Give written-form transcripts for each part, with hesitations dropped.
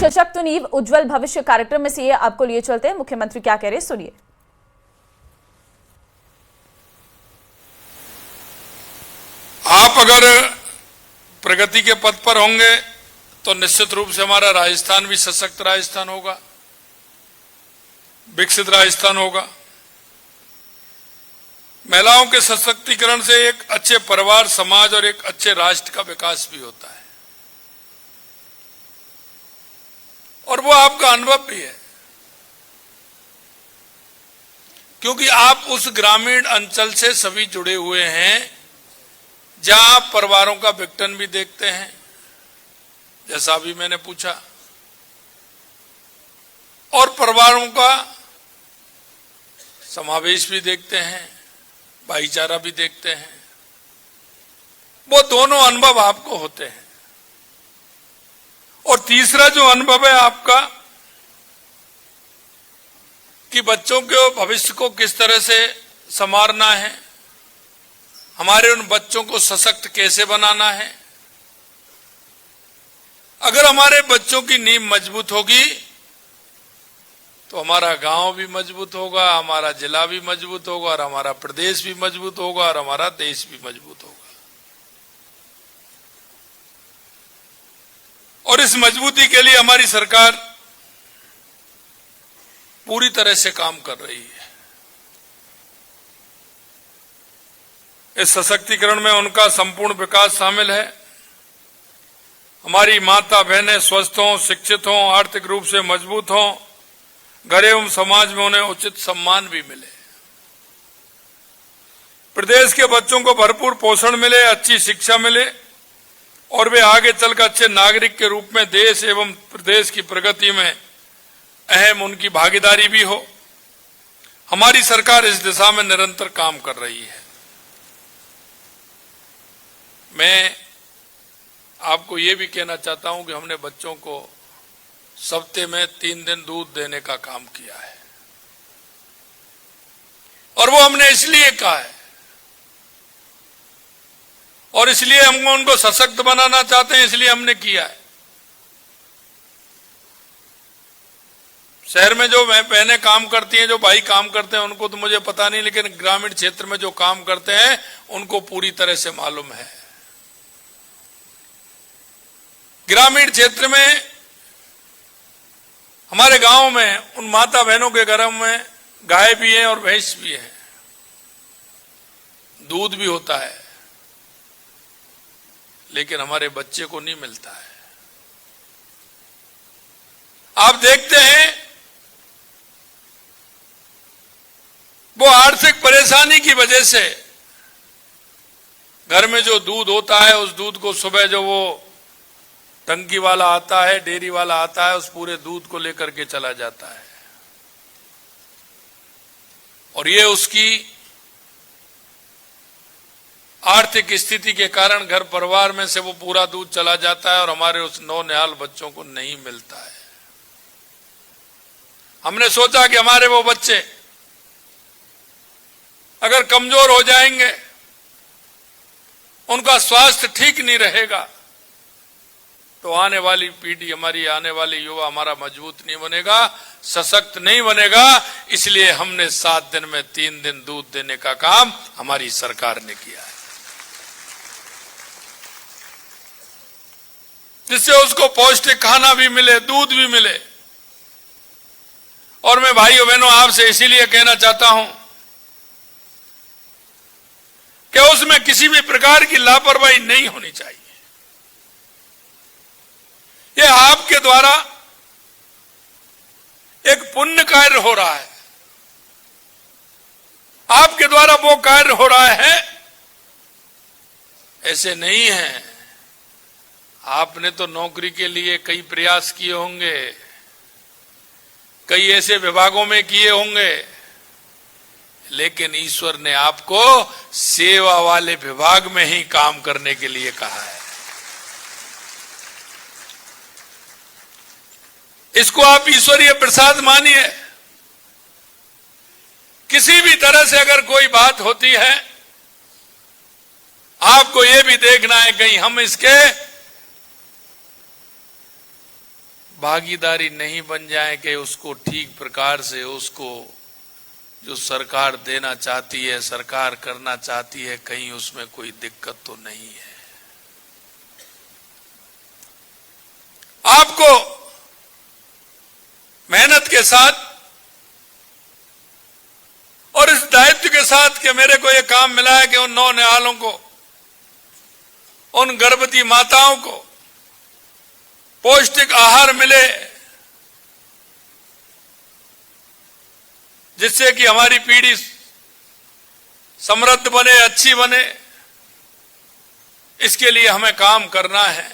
सशक्त नींव उज्जवल भविष्य कार्यक्रम में से ये आपको लिए चलते हैं। मुख्यमंत्री क्या कह रहे हैं, सुनिए। आप अगर प्रगति के पथ पर होंगे तो निश्चित रूप से हमारा राजस्थान भी सशक्त राजस्थान होगा, विकसित राजस्थान होगा। महिलाओं के सशक्तिकरण से एक अच्छे परिवार, समाज और एक अच्छे राष्ट्र का विकास भी होता है, और वो आपका अनुभव भी है, क्योंकि आप उस ग्रामीण अंचल से सभी जुड़े हुए हैं जहां आप परिवारों का विघटन भी देखते हैं, जैसा अभी मैंने पूछा, और परिवारों का समावेश भी देखते हैं, भाईचारा भी देखते हैं। वो दोनों अनुभव आपको होते हैं। और तीसरा जो अनुभव है आपका कि बच्चों के भविष्य को किस तरह से संवारना है, हमारे उन बच्चों को सशक्त कैसे बनाना है। अगर हमारे बच्चों की नींव मजबूत होगी तो हमारा गांव भी मजबूत होगा, हमारा जिला भी मजबूत होगा, और हमारा प्रदेश भी मजबूत होगा, और हमारा देश भी मजबूत होगा। और इस मजबूती के लिए हमारी सरकार पूरी तरह से काम कर रही है। इस सशक्तिकरण में उनका संपूर्ण विकास शामिल है। हमारी माता बहनें स्वस्थ हों, शिक्षित हों, आर्थिक रूप से मजबूत हों, घर एवं समाज में उन्हें उचित सम्मान भी मिले, प्रदेश के बच्चों को भरपूर पोषण मिले, अच्छी शिक्षा मिले, और वे आगे चलकर अच्छे नागरिक के रूप में देश एवं प्रदेश की प्रगति में अहम उनकी भागीदारी भी हो। हमारी सरकार इस दिशा में निरंतर काम कर रही है। मैं आपको ये भी कहना चाहता हूं कि हमने बच्चों को हफ्ते में 3 दिन दूध देने का काम किया है, और वो हमने इसलिए कहा है, और इसलिए हम उनको सशक्त बनाना चाहते हैं, इसलिए हमने किया है। शहर में जो बहनें काम करती हैं, जो भाई काम करते हैं, उनको तो मुझे पता नहीं, लेकिन ग्रामीण क्षेत्र में जो काम करते हैं उनको पूरी तरह से मालूम है। ग्रामीण क्षेत्र में हमारे गांव में उन माता बहनों के घरों में गाय भी है और भैंस भी है, दूध भी होता है, लेकिन हमारे बच्चे को नहीं मिलता है। आप देखते हैं वो आर्थिक परेशानी की वजह से घर में जो दूध होता है, उस दूध को सुबह जो वो टंकी वाला आता है, डेयरी वाला आता है, उस पूरे दूध को लेकर के चला जाता है, और ये उसकी आर्थिक स्थिति के कारण घर परिवार में से वो पूरा दूध चला जाता है, और हमारे उस नौनिहाल बच्चों को नहीं मिलता है। हमने सोचा कि हमारे वो बच्चे अगर कमजोर हो जाएंगे, उनका स्वास्थ्य ठीक नहीं रहेगा, तो आने वाली पीढ़ी, हमारी आने वाली युवा हमारा मजबूत नहीं बनेगा, सशक्त नहीं बनेगा। इसलिए हमने 7 दिन में 3 दिन दूध देने का काम हमारी सरकार ने किया है, जिससे उसको पौष्टिक खाना भी मिले, दूध भी मिले। और मैं भाइयों बहनों आपसे इसीलिए कहना चाहता हूं कि उसमें किसी भी प्रकार की लापरवाही नहीं होनी चाहिए। ये आपके द्वारा एक पुण्य कार्य हो रहा है, आपके द्वारा वो कार्य हो रहा है, ऐसे नहीं है। आपने तो नौकरी के लिए कई प्रयास किए होंगे, कई ऐसे विभागों में किए होंगे, लेकिन ईश्वर ने आपको सेवा वाले विभाग में ही काम करने के लिए कहा है। इसको आप ईश्वरीय प्रसाद मानिए। किसी भी तरह से अगर कोई बात होती है, आपको यह भी देखना है कहीं हम इसके भागीदारी नहीं बन जाए कि उसको ठीक प्रकार से उसको जो सरकार देना चाहती है, सरकार करना चाहती है, कहीं उसमें कोई दिक्कत तो नहीं है। आपको मेहनत के साथ और इस दायित्व के साथ कि मेरे को यह काम मिला है कि उन नौनिहालों को, उन गर्भवती माताओं को पौष्टिक आहार मिले, जिससे कि हमारी पीढ़ी समृद्ध बने, अच्छी बने। इसके लिए हमें काम करना है।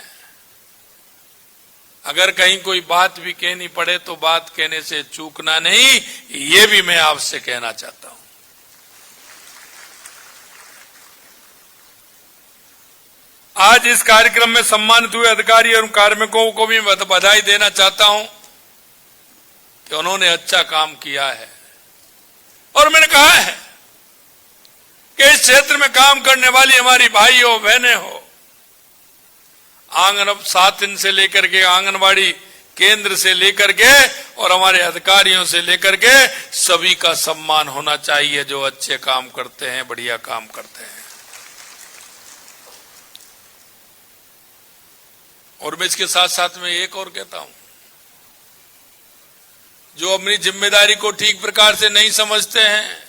अगर कहीं कोई बात भी कहनी पड़े तो बात कहने से चूकना नहीं, ये भी मैं आपसे कहना चाहता हूं। आज इस कार्यक्रम में सम्मानित हुए अधिकारी और कार्मिकों को भी बधाई देना चाहता हूं कि उन्होंने अच्छा काम किया है। और मैंने कहा है कि इस क्षेत्र में काम करने वाली हमारी भाई हो, बहनें हो, आंगन 7 दिन से लेकर के, आंगनबाड़ी केंद्र से लेकर के और हमारे अधिकारियों से लेकर के सभी का सम्मान होना चाहिए जो अच्छे काम करते हैं, बढ़िया काम करते हैं। और मैं इसके साथ साथ में एक और कहता हूं, जो अपनी जिम्मेदारी को ठीक प्रकार से नहीं समझते हैं,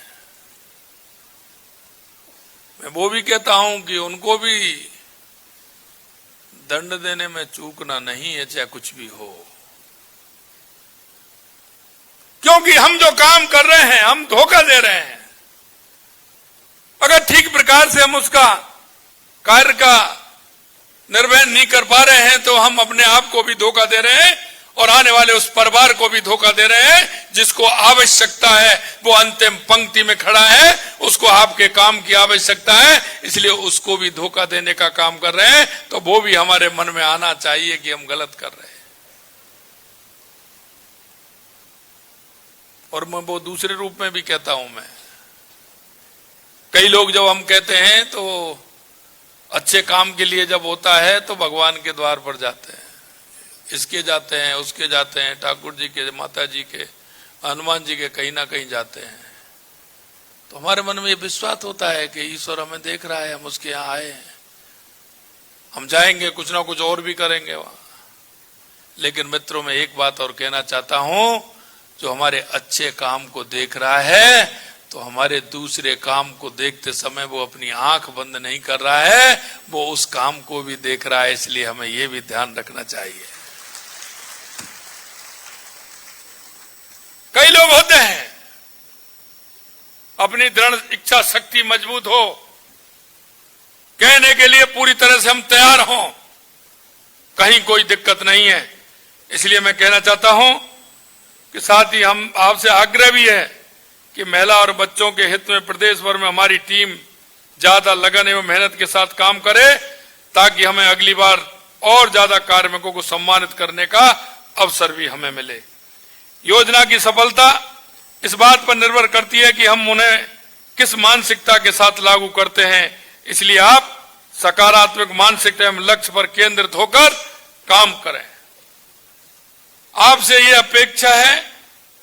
मैं वो भी कहता हूं कि उनको भी दंड देने में चूकना नहीं है, चाहे कुछ भी हो। क्योंकि हम जो काम कर रहे हैं, हम धोखा दे रहे हैं। अगर ठीक प्रकार से हम उसका कार्य का निर्वहन नहीं कर पा रहे हैं तो हम अपने आप को भी धोखा दे रहे हैं और आने वाले उस परिवार को भी धोखा दे रहे हैं जिसको आवश्यकता है, वो अंतिम पंक्ति में खड़ा है, उसको आपके काम की आवश्यकता है, इसलिए उसको भी धोखा देने का काम कर रहे हैं। तो वो भी हमारे मन में आना चाहिए कि हम गलत कर रहे हैं। और मैं वो दूसरे रूप में भी कहता हूं, मैं कई लोग जब हम कहते हैं तो अच्छे काम के लिए जब होता है तो भगवान के द्वार पर जाते हैं, इसके जाते हैं, उसके जाते हैं, ठाकुर जी के, माता जी के, हनुमान जी के, कहीं ना कहीं जाते हैं। तो हमारे मन में ये विश्वास होता है कि ईश्वर हमें देख रहा है, हम उसके यहाँ आए हैं, हम जाएंगे, कुछ ना कुछ और भी करेंगे वहां। लेकिन मित्रों, मैं एक बात और कहना चाहता हूं, जो हमारे अच्छे काम को देख रहा है तो हमारे दूसरे काम को देखते समय वो अपनी आंख बंद नहीं कर रहा है, वो उस काम को भी देख रहा है। इसलिए हमें ये भी ध्यान रखना चाहिए। कई लोग होते हैं, अपनी दृढ़ इच्छा शक्ति मजबूत हो, कहने के लिए पूरी तरह से हम तैयार हों, कहीं कोई दिक्कत नहीं है। इसलिए मैं कहना चाहता हूं कि साथ ही हम आपसे आग्रह भी है कि महिला और बच्चों के हित में प्रदेश भर में हमारी टीम ज्यादा लगन एवं मेहनत के साथ काम करे, ताकि हमें अगली बार और ज्यादा कार्मिकों को सम्मानित करने का अवसर भी हमें मिले। योजना की सफलता इस बात पर निर्भर करती है कि हम उन्हें किस मानसिकता के साथ लागू करते हैं। इसलिए आप सकारात्मक मानसिकता एवं लक्ष्य पर केंद्रित होकर काम करें। आपसे यह अपेक्षा है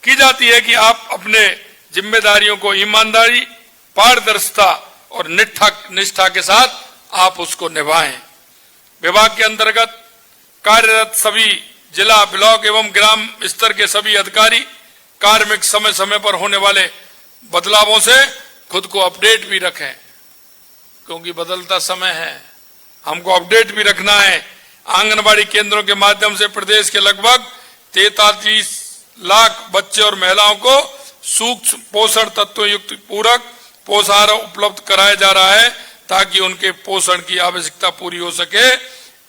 की जाती है कि आप अपने जिम्मेदारियों को ईमानदारी, पारदर्शिता और निष्ठा के साथ आप उसको निभाएं। विभाग के अंतर्गत कार्यरत सभी जिला, ब्लॉक एवं ग्राम स्तर के सभी अधिकारी कार्मिक समय समय पर होने वाले बदलावों से खुद को अपडेट भी रखें, क्योंकि बदलता समय है, हमको अपडेट भी रखना है। आंगनबाड़ी केंद्रों के माध्यम से प्रदेश के लगभग 43 लाख बच्चे और महिलाओं को सूक्ष्म पोषण तत्व युक्त पूरक पोषाहार उपलब्ध कराया जा रहा है, ताकि उनके पोषण की आवश्यकता पूरी हो सके।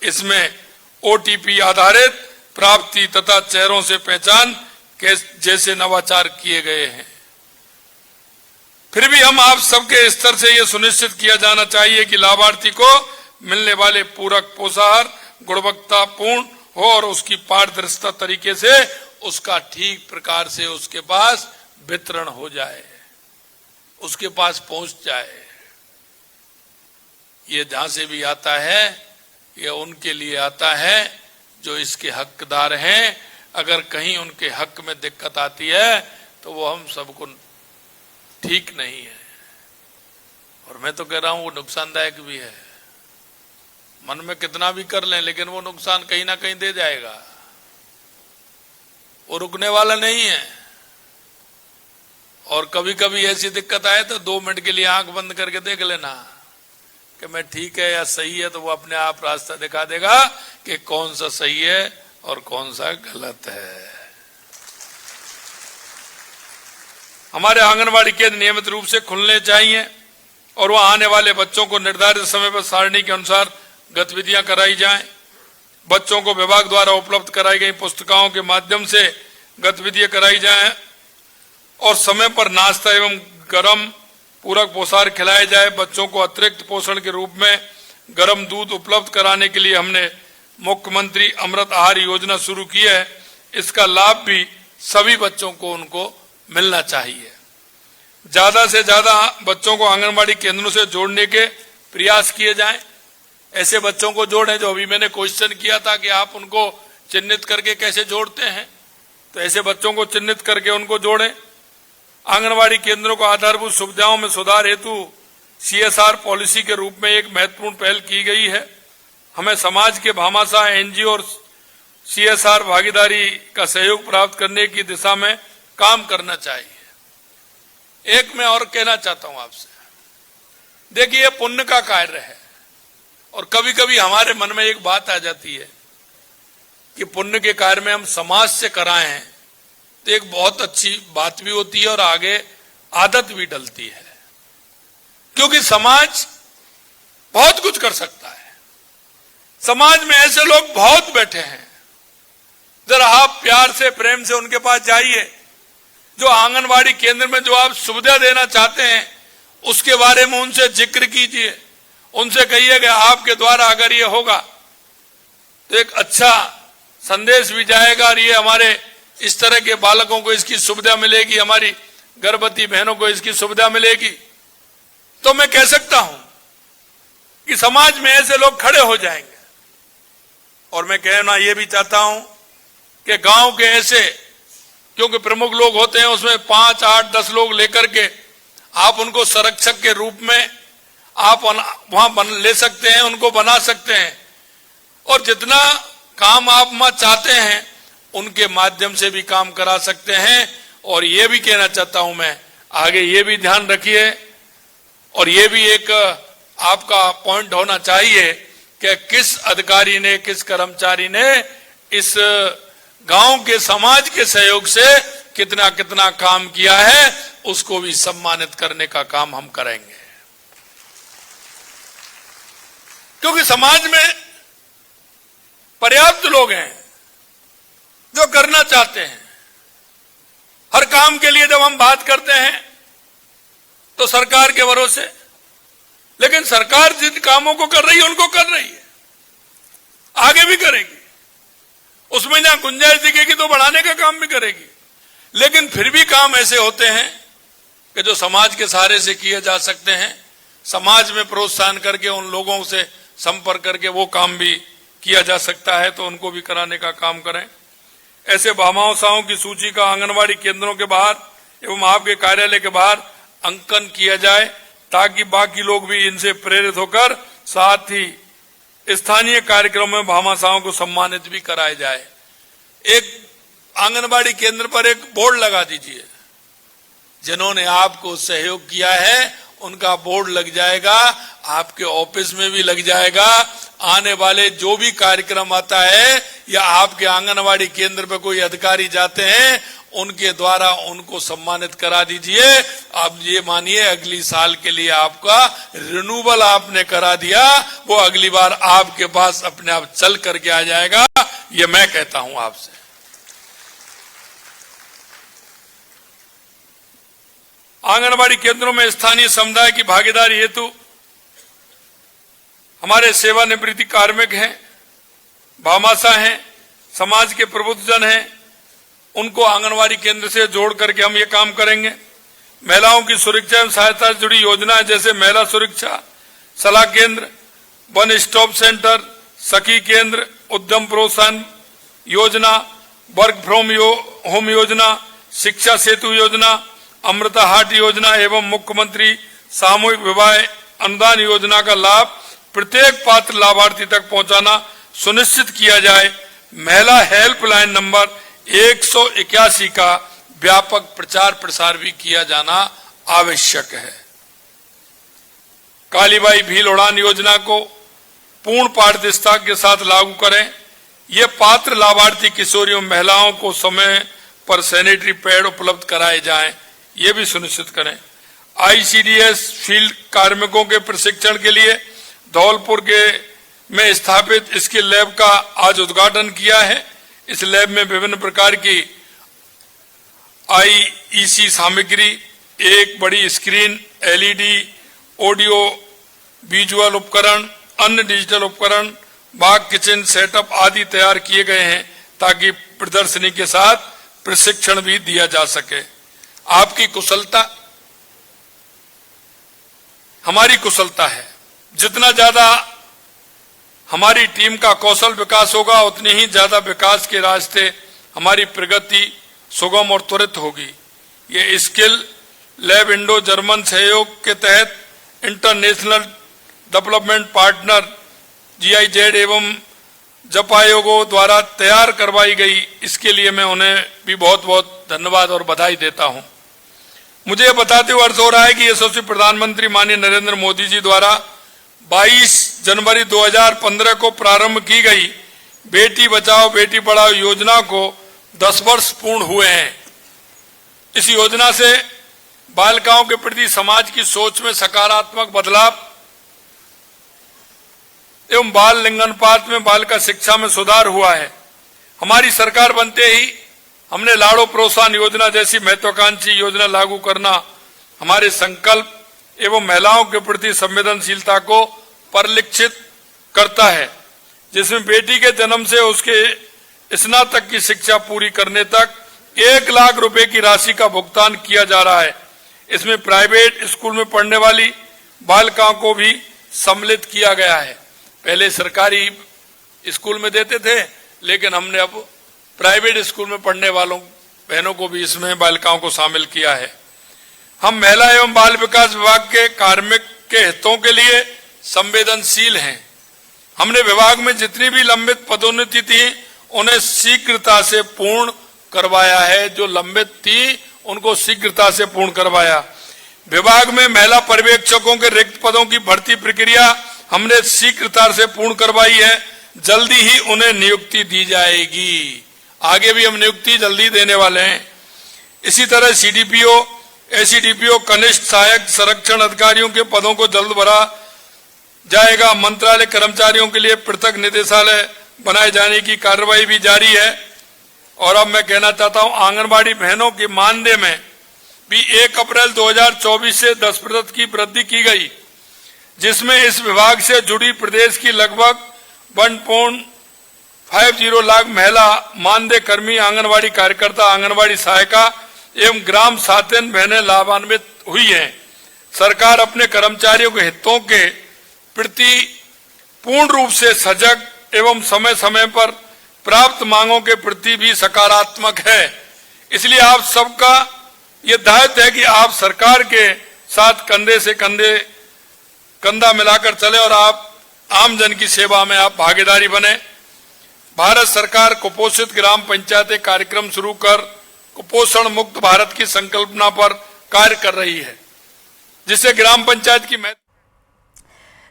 इसमें ओटीपी आधारित प्राप्ति तथा चेहरों से पहचान के जैसे नवाचार किए गए हैं। फिर भी हम आप सबके स्तर से यह सुनिश्चित किया जाना चाहिए कि लाभार्थी को मिलने वाले पूरक पोषाहार गुणवत्तापूर्ण हो और उसकी पारदर्शिता तरीके से उसका ठीक प्रकार से उसके पास वितरण हो जाए, उसके पास पहुंच जाए। ये जहां से भी आता है, ये उनके लिए आता है जो इसके हकदार हैं, अगर कहीं उनके हक में दिक्कत आती है तो वो हम सबको ठीक नहीं है। और मैं तो कह रहा हूं वो नुकसानदायक भी है। मन में कितना भी कर लें लेकिन वो नुकसान कहीं ना कहीं दे जाएगा, वो रुकने वाला नहीं है। और कभी कभी ऐसी दिक्कत आए तो 2 मिनट के लिए आंख बंद करके देख लेना कि मैं ठीक है या सही है, तो वो अपने आप रास्ता दिखा देगा कि कौन सा सही है और कौन सा गलत है। हमारे आंगनबाड़ी केंद्र नियमित रूप से खुलने चाहिए और वहां आने वाले बच्चों को निर्धारित समय पर सारणी के अनुसार गतिविधियां कराई जाएं। बच्चों को विभाग द्वारा उपलब्ध कराई गई पुस्तिकाओं के माध्यम से गतिविधियां कराई जाएं और समय पर नाश्ता एवं गर्म पूरक पोषाहार खिलाया जाए। बच्चों को अतिरिक्त पोषण के रूप में गर्म दूध उपलब्ध कराने के लिए हमने मुख्यमंत्री अमृत आहार योजना शुरू की है। इसका लाभ भी सभी बच्चों को उनको मिलना चाहिए। ज्यादा से ज्यादा बच्चों को आंगनबाड़ी केंद्रों से जोड़ने के प्रयास किए जाएं। ऐसे बच्चों को जोड़ें जो अभी मैंने क्वेश्चन किया था कि आप उनको चिन्हित करके कैसे जोड़ते हैं, तो ऐसे बच्चों को चिन्हित करके उनको जोड़ें। आंगनबाड़ी केंद्रों को आधारभूत सुविधाओं में सुधार हेतु CSR पॉलिसी के रूप में एक महत्वपूर्ण पहल की गई है। हमें समाज के भामाशाह NGO और CSR भागीदारी का सहयोग प्राप्त करने की दिशा में काम करना चाहिए। एक मैं और कहना चाहता हूं आपसे, देखिए पुण्य का कार्य है और कभी कभी हमारे मन में एक बात आ जाती है कि पुण्य के कार्य में हम समाज से कराएं तो एक बहुत अच्छी बात भी होती है और आगे आदत भी डलती है, क्योंकि समाज बहुत कुछ कर सकता है। समाज में ऐसे लोग बहुत बैठे हैं, जरा आप प्यार से प्रेम से उनके पास जाइए। जो आंगनबाड़ी केंद्र में जो आप सुविधा देना चाहते हैं उसके बारे में उनसे जिक्र कीजिए, उनसे कहिए कि आपके द्वारा अगर ये होगा तो एक अच्छा संदेश भी जाएगा और ये हमारे इस तरह के बालकों को इसकी सुविधा मिलेगी, हमारी गर्भवती बहनों को इसकी सुविधा मिलेगी। तो मैं कह सकता हूं कि समाज में ऐसे लोग खड़े हो जाएंगे। और मैं कहना यह भी चाहता हूं कि गांव के ऐसे, क्योंकि प्रमुख लोग होते हैं उसमें 5, 8, 10 लोग लेकर के आप उनको संरक्षक के रूप में आप वहां ले सकते हैं, उनको बना सकते हैं और जितना काम आप वहां चाहते हैं उनके माध्यम से भी काम करा सकते हैं। और ये भी कहना चाहता हूं मैं, आगे ये भी ध्यान रखिए और ये भी एक आपका पॉइंट होना चाहिए कि किस अधिकारी ने, किस कर्मचारी ने इस गांव के समाज के सहयोग से कितना कितना काम किया है, उसको भी सम्मानित करने का काम हम करेंगे। क्योंकि समाज में पर्याप्त लोग हैं जो करना चाहते हैं। हर काम के लिए जब हम बात करते हैं तो सरकार के भरोसे, लेकिन सरकार जिन कामों को कर रही है उनको कर रही है, आगे भी करेगी। उसमें जहां गुंजाइश दिखेगी तो बढ़ाने का काम भी करेगी। लेकिन फिर भी काम ऐसे होते हैं कि जो समाज के सहारे से किए जा सकते हैं, समाज में प्रोत्साहन करके उन लोगों से संपर्क करके वो काम भी किया जा सकता है, तो उनको भी कराने का काम करें। ऐसे भामाशाहों की सूची का आंगनबाड़ी केंद्रों के बाहर एवं आपके कार्यालय के बाहर अंकन किया जाए ताकि बाकी लोग भी इनसे प्रेरित होकर साथ ही स्थानीय कार्यक्रमों में भामाशाहों को सम्मानित भी कराया जाए। एक आंगनबाड़ी केंद्र पर एक बोर्ड लगा दीजिए, जिन्होंने आपको सहयोग किया है उनका बोर्ड लग जाएगा, आपके ऑफिस में भी लग जाएगा। आने वाले जो भी कार्यक्रम आता है या आपके आंगनबाड़ी केंद्र पे कोई अधिकारी जाते हैं उनके द्वारा उनको सम्मानित करा दीजिए। अब ये मानिए अगली साल के लिए आपका रिन्यूअल आपने करा दिया, वो अगली बार आपके पास अपने आप चल करके आ जाएगा। ये मैं कहता हूं आपसे। आंगनबाड़ी केंद्रों में स्थानीय समुदाय की भागीदारी हेतु हमारे सेवानिवृत्ति कार्मिक हैं, भामाशाह हैं, समाज के प्रबुद्धजन हैं, उनको आंगनबाड़ी केंद्र से जोड़ करके हम ये काम करेंगे। महिलाओं की सुरक्षा एवं सहायता से जुड़ी योजनाएं जैसे महिला सुरक्षा सलाह केंद्र, वन स्टॉप सेंटर, सखी केंद्र, उद्यम प्रोत्साहन योजना, वर्क फ्रॉम होम योजना, शिक्षा सेतु योजना, अमृता हाट योजना एवं मुख्यमंत्री सामूहिक विवाह अनुदान योजना का लाभ प्रत्येक पात्र लाभार्थी तक पहुंचाना सुनिश्चित किया जाए। महिला हेल्पलाइन नंबर 181 का व्यापक प्रचार प्रसार भी किया जाना आवश्यक है। कालीबाई भील उड़ान योजना को पूर्ण पारदर्शिता के साथ लागू करें। ये पात्र लाभार्थी किशोरियों महिलाओं को समय पर सैनिटरी पैड उपलब्ध कराए जाएं, ये भी सुनिश्चित करें। आईसीडीएस फील्ड कार्मिकों के प्रशिक्षण के लिए धौलपुर में स्थापित स्किल लैब का आज उद्घाटन किया है। इस लैब में विभिन्न प्रकार की आईईसी सामग्री, एक बड़ी स्क्रीन, एलईडी, ऑडियो विजुअल उपकरण, अन्य डिजिटल उपकरण, बाग किचन सेटअप आदि तैयार किए गए हैं ताकि प्रदर्शनी के साथ प्रशिक्षण भी दिया जा सके। आपकी कुशलता हमारी कुशलता है। जितना ज्यादा हमारी टीम का कौशल विकास होगा उतनी ही ज्यादा विकास के रास्ते हमारी प्रगति सुगम और त्वरित होगी। ये स्किल लैब इंडो जर्मन सहयोग के तहत इंटरनेशनल डेवलपमेंट पार्टनर GIZ एवं जपायोगो द्वारा तैयार करवाई गई। इसके लिए मैं उन्हें भी बहुत बहुत धन्यवाद और बधाई देता हूं। मुझे यह बताते हुए हर्ष हो रहा है कि यशस्वी प्रधानमंत्री माननीय नरेंद्र मोदी जी द्वारा 22 जनवरी 2015 को प्रारंभ की गई बेटी बचाओ बेटी पढ़ाओ योजना को 10 वर्ष पूर्ण हुए हैं। इस योजना से बालिकाओं के प्रति समाज की सोच में सकारात्मक बदलाव एवं बाल लिंगानुपात में बालिका शिक्षा में सुधार हुआ है। हमारी सरकार बनते ही हमने लाड़ो प्रोत्साहन योजना जैसी महत्वाकांक्षी योजना लागू करना हमारे संकल्प एवं महिलाओं के प्रति संवेदनशीलता को परिलक्षित करता है, जिसमें बेटी के जन्म से उसके स्नातक की शिक्षा पूरी करने तक 1 लाख रुपए की राशि का भुगतान किया जा रहा है। इसमें प्राइवेट स्कूल में पढ़ने वाली बालिकाओं को भी सम्मिलित किया गया है। पहले सरकारी स्कूल में देते थे, लेकिन हमने अब प्राइवेट स्कूल में पढ़ने वालों बहनों को भी इसमें बालिकाओं को शामिल किया है। हम महिला एवं बाल विकास विभाग के कार्मिक के हितों के लिए संवेदनशील हैं। हमने विभाग में जितनी भी लंबित पदोन्नति थी उन्हें शीघ्रता से पूर्ण करवाया है। जो लंबित थी उनको शीघ्रता से पूर्ण करवाया। विभाग में महिला पर्यवेक्षकों के रिक्त पदों की भर्ती प्रक्रिया हमने शीघ्रता से पूर्ण करवाई है। जल्दी ही उन्हें नियुक्ति दी जाएगी। आगे भी हम नियुक्ति जल्दी देने वाले हैं। इसी तरह CDPO, ACDPO, कनिष्ठ सहायक संरक्षण अधिकारियों के पदों को जल्द भरा जाएगा। मंत्रालय कर्मचारियों के लिए पृथक निदेशालय बनाए जाने की कार्रवाई भी जारी है। और अब मैं कहना चाहता हूं, आंगनबाड़ी बहनों के मानदेय में भी 1 अप्रैल 2024 से 10% की वृद्धि की गई, जिसमें इस विभाग से जुड़ी प्रदेश की लगभग 1.50 लाख महिला मानदेय कर्मी, आंगनबाड़ी कार्यकर्ता, आंगनबाड़ी सहायिका एवं ग्राम साथिन बहनें लाभान्वित हुई हैं। सरकार अपने कर्मचारियों के हितों के प्रति पूर्ण रूप से सजग एवं समय समय पर प्राप्त मांगों के प्रति भी सकारात्मक है। इसलिए आप सबका ये दायित्व है कि आप सरकार के साथ कंधे से कंधा मिलाकर चले और आप आम जन की सेवा में आप भागीदारी बने। भारत सरकार कुपोषित ग्राम पंचायतें कार्यक्रम शुरू कर कुपोषण मुक्त भारत की संकल्पना पर कार्य कर रही है, जिससे ग्राम पंचायत की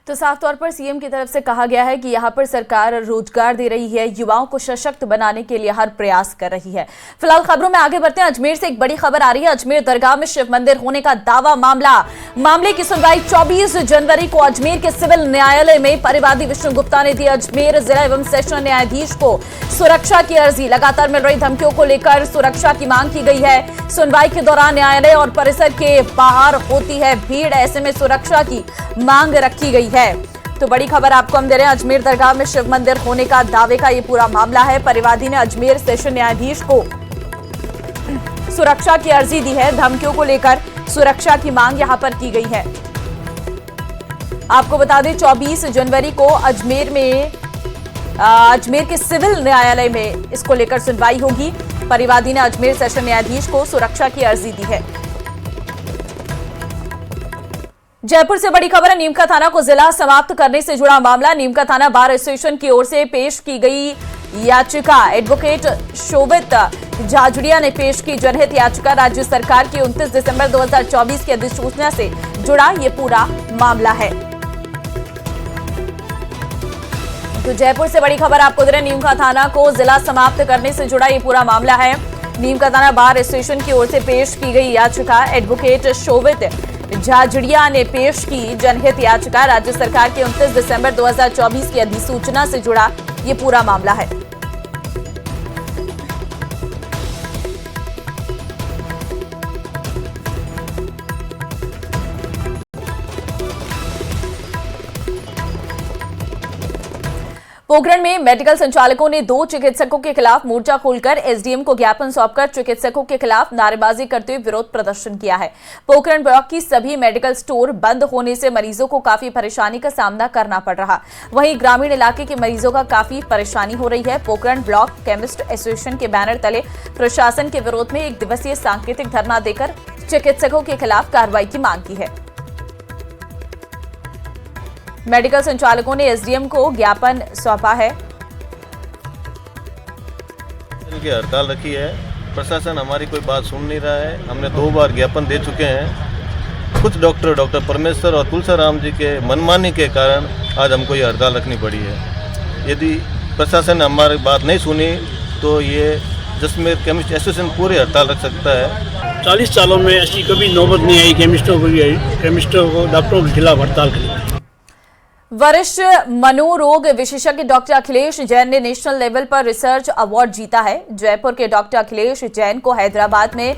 तो साफ तौर पर सीएम की तरफ से कहा गया है कि यहां पर सरकार रोजगार दे रही है, युवाओं को सशक्त बनाने के लिए हर प्रयास कर रही है। फिलहाल खबरों में आगे बढ़ते हैं। अजमेर से एक बड़ी खबर आ रही है। अजमेर दरगाह में शिव मंदिर होने का दावा मामले की सुनवाई 24 जनवरी को अजमेर के सिविल न्यायालय में परिवादी विष्णु गुप्ता ने दी। अजमेर जिला एवं सेशन न्यायाधीश को सुरक्षा की अर्जी। लगातार मिल रही धमकियों को लेकर सुरक्षा की मांग की गई है। सुनवाई के दौरान न्यायालय और परिसर के बाहर होती है भीड़, ऐसे में सुरक्षा की मांग रखी गई है। तो बड़ी खबर आपको हम दे रहे हैं। अजमेर दरगाह में शिव मंदिर होने का दावे का ये पूरा मामला है। परिवादी ने अजमेर सेशन न्यायाधीश को सुरक्षा की अर्जी दी है। धमकियों को लेकर सुरक्षा की मांग यहां पर की गई है। आपको बता दें 24 जनवरी को अजमेर में अजमेर के सिविल न्यायालय में इसको लेकर सुनवाई होगी। परिवादी ने अजमेर सेशन न्यायाधीश को सुरक्षा की अर्जी दी है। जयपुर से बड़ी खबर है। नीमका थाना को जिला समाप्त करने से जुड़ा मामला। नीमका थाना बार एसोसिएशन की ओर से पेश की गई याचिका एडवोकेट शोभित जाजड़िया ने पेश की। जनहित याचिका राज्य सरकार की 29 दिसंबर 2024 की अधिसूचना से जुड़ा ये पूरा मामला है। तो जयपुर से बड़ी खबर आपको दे रहे, नीमका थाना को जिला समाप्त करने से जुड़ा ये पूरा मामला है। नीमका थाना बार एसोसिएशन की ओर से पेश की गई याचिका एडवोकेट शोभित जाजड़िया ने पेश की। जनहित याचिका राज्य सरकार की 29 दिसंबर 2024 की अधिसूचना से जुड़ा ये पूरा मामला है। पोखरण में मेडिकल संचालकों ने 2 चिकित्सकों के खिलाफ मोर्चा खोलकर एसडीएम को ज्ञापन सौंपकर चिकित्सकों के खिलाफ नारेबाजी करते हुए विरोध प्रदर्शन किया है। पोखरण ब्लॉक की सभी मेडिकल स्टोर बंद होने से मरीजों को काफी परेशानी का सामना करना पड़ रहा। वहीं ग्रामीण इलाके के मरीजों का काफी परेशानी हो रही है। पोखरण ब्लॉक केमिस्ट एसोसिएशन के बैनर तले प्रशासन के विरोध में 1 दिवसीय सांकेतिक धरना देकर चिकित्सकों के खिलाफ कार्रवाई की मांग की है। मेडिकल संचालकों ने एसडीएम को ज्ञापन सौंपा है। इनकी हड़ताल रखी है। प्रशासन हमारी कोई बात सुन नहीं रहा है। हमने 2 बार ज्ञापन दे चुके हैं। कुछ डॉक्टर परमेश्वर और तुलसीराम जी के मनमानी के कारण आज हमको ये हड़ताल रखनी पड़ी है। यदि प्रशासन ने हमारी बात नहीं सुनी तो ये जसमेर केमिस्ट एसोसिएशन पूरी हड़ताल रख सकता है। 40 सालों में ऐसी कभी नौबत नहीं आई। केमिस्टों को भी आई, केमिस्टों को डॉक्टरों के खिलाफ हड़ताल करी। वरिष्ठ मनोरोग विशेषज्ञ डॉक्टर अखिलेश जैन ने नेशनल लेवल पर रिसर्च अवार्ड जीता है। जयपुर के डॉक्टर अखिलेश जैन को हैदराबाद में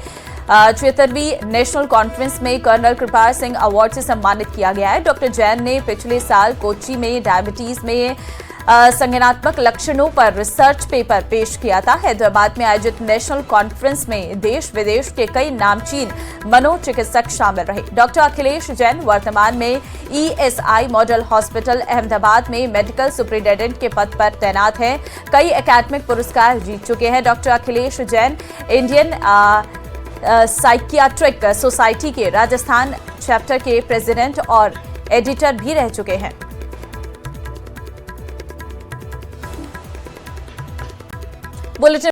76वीं नेशनल कॉन्फ्रेंस में कर्नल कृपाल सिंह अवार्ड से सम्मानित किया गया है। डॉक्टर जैन ने पिछले साल कोच्चि में डायबिटीज में संज्ञानात्मक लक्षणों पर रिसर्च पेपर पेश किया था। हैदराबाद में आयोजित नेशनल कॉन्फ्रेंस में देश विदेश के कई नामचीन मनोचिकित्सक शामिल रहे। डॉक्टर अखिलेश जैन वर्तमान में ईएसआई मॉडल हॉस्पिटल अहमदाबाद में मेडिकल सुपरिटेंडेंट के पद पर तैनात हैं। कई एकेडमिक पुरस्कार जीत चुके हैं। Doctor Akhilesh Jain Indian psychiatric society के राजस्थान चैप्टर के प्रेसिडेंट और एडिटर भी रह चुके हैं। बुलेटिन